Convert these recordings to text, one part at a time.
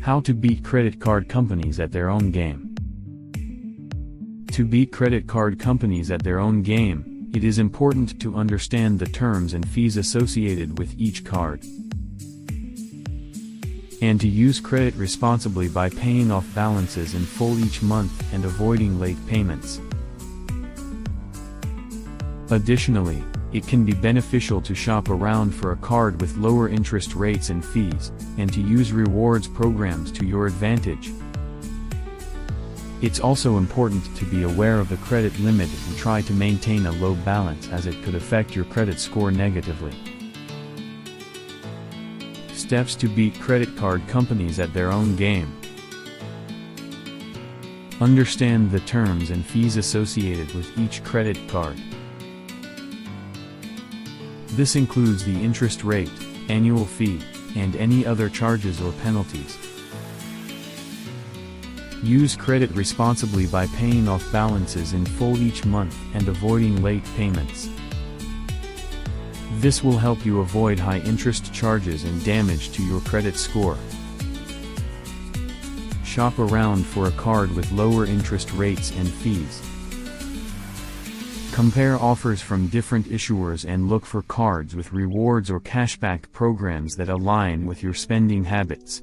How to beat credit card companies at their own game. To beat credit card companies at their own game, it is important to understand the terms and fees associated with each card, and to use credit responsibly by paying off balances in full each month and avoiding late payments. Additionally, it can be beneficial to shop around for a card with lower interest rates and fees, and to use rewards programs to your advantage. It's also important to be aware of the credit limit and try to maintain a low balance, as it could affect your credit score negatively. Steps to beat credit card companies at their own game. Understand the terms and fees associated with each credit card. This includes the interest rate, annual fee, and any other charges or penalties. Use credit responsibly by paying off balances in full each month and avoiding late payments. This will help you avoid high interest charges and damage to your credit score. Shop around for a card with lower interest rates and fees. Compare offers from different issuers and look for cards with rewards or cashback programs that align with your spending habits.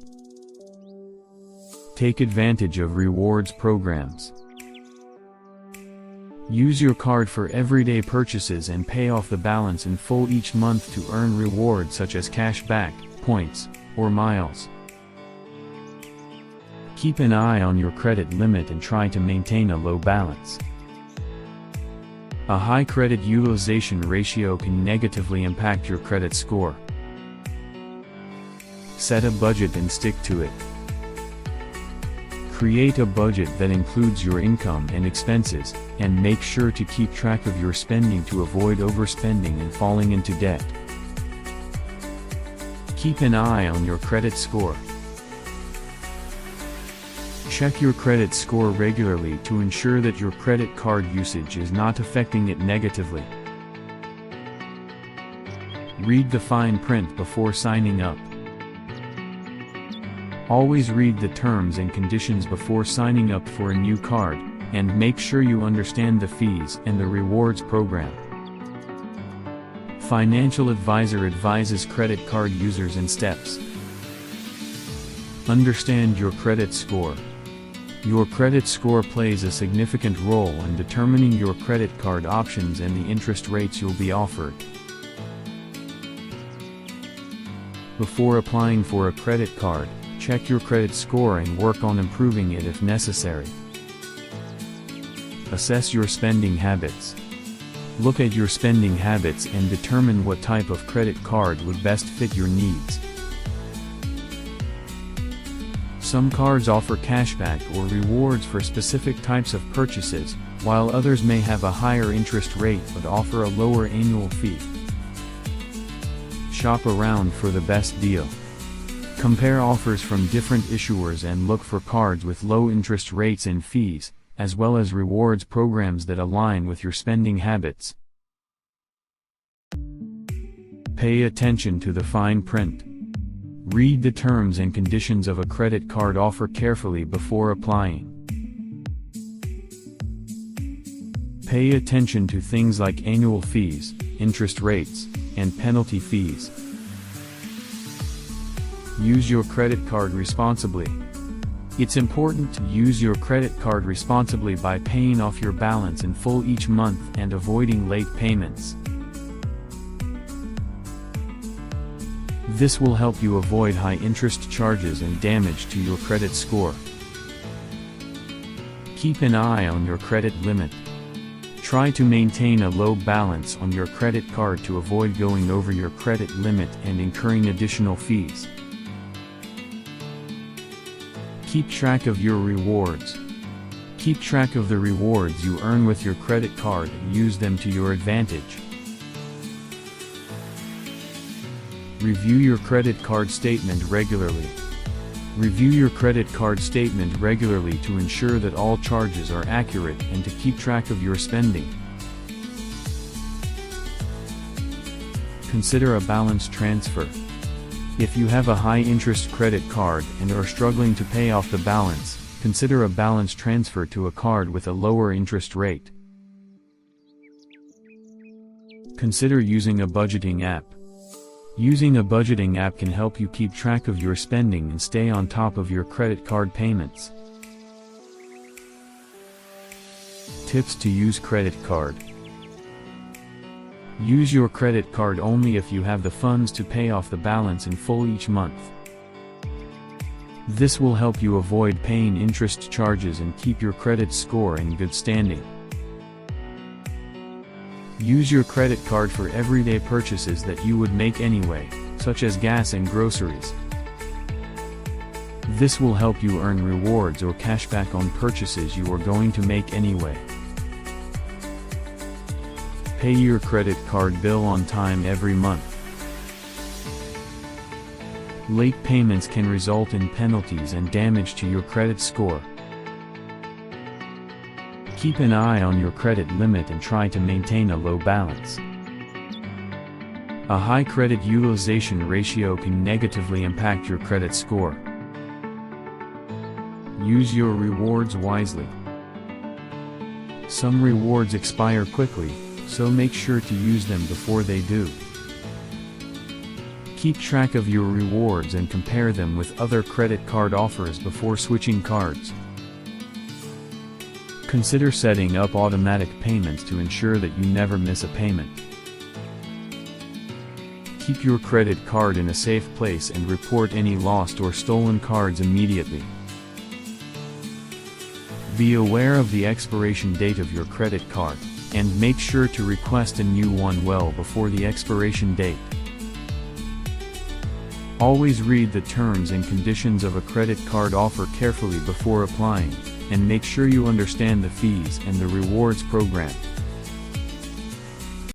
Take advantage of rewards programs. Use your card for everyday purchases and pay off the balance in full each month to earn rewards such as cashback, points, or miles. Keep an eye on your credit limit and try to maintain a low balance. A high credit utilization ratio can negatively impact your credit score. Set a budget and stick to it. Create a budget that includes your income and expenses, and make sure to keep track of your spending to avoid overspending and falling into debt. Keep an eye on your credit score. Check your credit score regularly to ensure that your credit card usage is not affecting it negatively. Read the fine print before signing up. Always read the terms and conditions before signing up for a new card, and make sure you understand the fees and the rewards program. Financial advisor advises credit card users in steps. Understand your credit score. Your credit score plays a significant role in determining your credit card options and the interest rates you'll be offered. Before applying for a credit card, check your credit score and work on improving it if necessary. Assess your spending habits. Look at your spending habits and determine what type of credit card would best fit your needs. Some cards offer cashback or rewards for specific types of purchases, while others may have a higher interest rate but offer a lower annual fee. Shop around for the best deal. Compare offers from different issuers and look for cards with low interest rates and fees, as well as rewards programs that align with your spending habits. Pay attention to the fine print. Read the terms and conditions of a credit card offer carefully before applying. Pay attention to things like annual fees, interest rates, and penalty fees. Use your credit card responsibly. It's important to use your credit card responsibly by paying off your balance in full each month and avoiding late payments. This will help you avoid high interest charges and damage to your credit score. Keep an eye on your credit limit. Try to maintain a low balance on your credit card to avoid going over your credit limit and incurring additional fees. Keep track of your rewards. Keep track of the rewards you earn with your credit card and use them to your advantage. Review your credit card statement regularly. Review your credit card statement regularly to ensure that all charges are accurate and to keep track of your spending. Consider a balance transfer. If you have a high-interest credit card and are struggling to pay off the balance, consider a balance transfer to a card with a lower interest rate. Consider using a budgeting app. Using a budgeting app can help you keep track of your spending and stay on top of your credit card payments. Tips to use credit card. Use your credit card only if you have the funds to pay off the balance in full each month. This will help you avoid paying interest charges and keep your credit score in good standing. Use your credit card for everyday purchases that you would make anyway, such as gas and groceries. This will help you earn rewards or cashback on purchases you are going to make anyway. Pay your credit card bill on time every month. Late payments can result in penalties and damage to your credit score. Keep an eye on your credit limit and try to maintain a low balance. A high credit utilization ratio can negatively impact your credit score. Use your rewards wisely. Some rewards expire quickly, so make sure to use them before they do. Keep track of your rewards and compare them with other credit card offers before switching cards. Consider setting up automatic payments to ensure that you never miss a payment. Keep your credit card in a safe place and report any lost or stolen cards immediately. Be aware of the expiration date of your credit card, and make sure to request a new one well before the expiration date. Always read the terms and conditions of a credit card offer carefully before applying, and make sure you understand the fees and the rewards program.